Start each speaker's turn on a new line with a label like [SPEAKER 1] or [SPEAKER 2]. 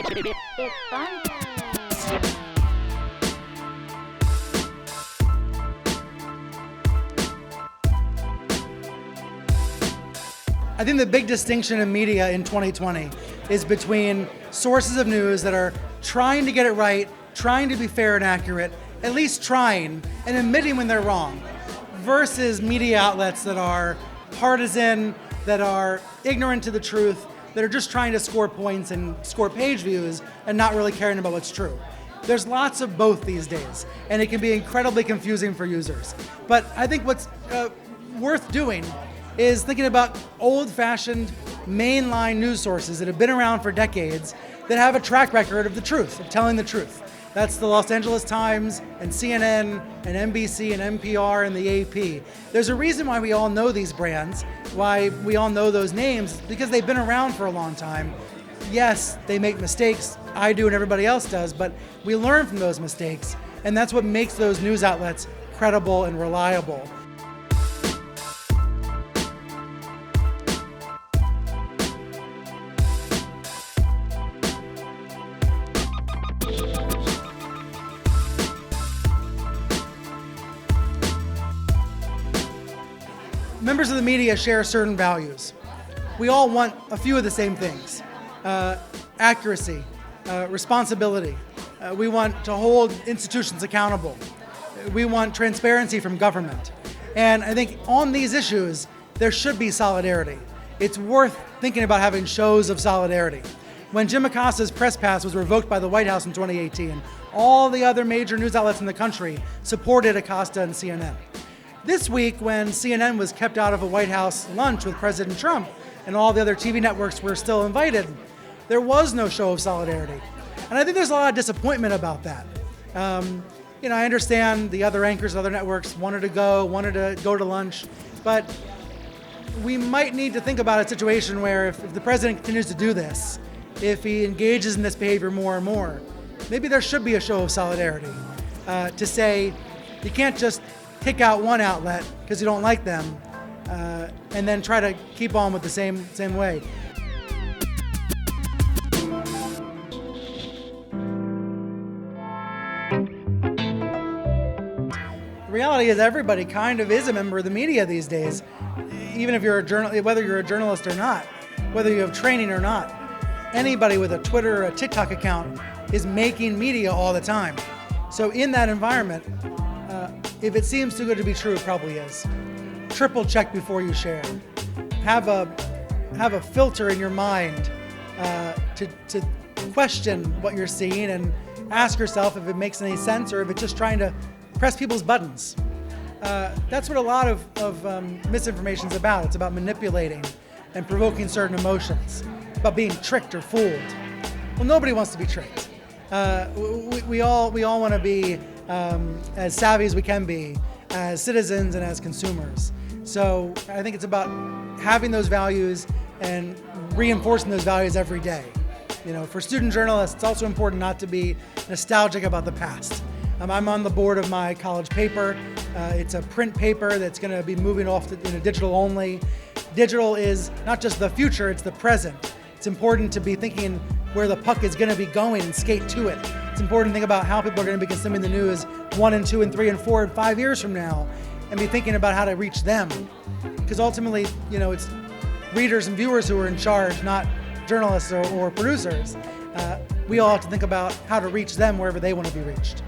[SPEAKER 1] It's fun.
[SPEAKER 2] I think the big distinction in media in 2020 is between sources of news that are trying to get it right, trying to be fair and accurate, at least trying, and admitting when they're wrong, versus media outlets that are partisan, that are ignorant to the truth, that are just trying to score points and score page views and not really caring about what's true. There's lots of both these days, and it can be incredibly confusing for users. But I think what's worth doing is thinking about old-fashioned mainline news sources that have been around for decades that have a track record of the truth, of telling the truth. That's the Los Angeles Times and CNN and NBC and NPR and the AP. There's a reason why we all know these brands, why we all know those names, because they've been around for a long time. Yes, they make mistakes, I do and everybody else does, but we learn from those mistakes, and that's what makes those news outlets credible and reliable. Members of the media share certain values. We all want a few of the same things. Accuracy, responsibility. We want to hold institutions accountable. We want transparency from government. And I think on these issues, there should be solidarity. It's worth thinking about having shows of solidarity. When Jim Acosta's press pass was revoked by the White House in 2018, all the other major news outlets in the country supported Acosta and CNN. This week, when CNN was kept out of a White House lunch with President Trump and all the other TV networks were still invited, there was no show of solidarity. And I think there's a lot of disappointment about that. I understand the other anchors, other networks wanted to go to lunch, but we might need to think about a situation where if the president continues to do this, if he engages in this behavior more and more, maybe there should be a show of solidarity to say you can't just kick out one outlet because you don't like them, and then try to keep on with the same way. The reality is everybody kind of is a member of the media these days, even if you're whether you're a journalist or not, whether you have training or not. Anybody with a Twitter or a TikTok account is making media all the time. So in that environment, if it seems too good to be true, it probably is. Triple check before you share. Have a filter in your mind to question what you're seeing and ask yourself if it makes any sense or if it's just trying to press people's buttons. That's what a lot of misinformation is about. It's about manipulating and provoking certain emotions, about being tricked or fooled. Well, nobody wants to be tricked. We all want to be as savvy as we can be as citizens and as consumers. So I think it's about having those values and reinforcing those values every day. For student journalists, it's also important not to be nostalgic about the past. I'm on the board of my college paper. It's a print paper that's going to be moving off into digital only. Digital is not just the future, it's the present. It's important to be thinking where the puck is going to be going and skate to it. It's important to think about how people are going to be consuming the news 1 and 2 and 3 and 4 and 5 years from now and be thinking about how to reach them. Because ultimately, it's readers and viewers who are in charge, not journalists or producers. We all have to think about how to reach them wherever they want to be reached.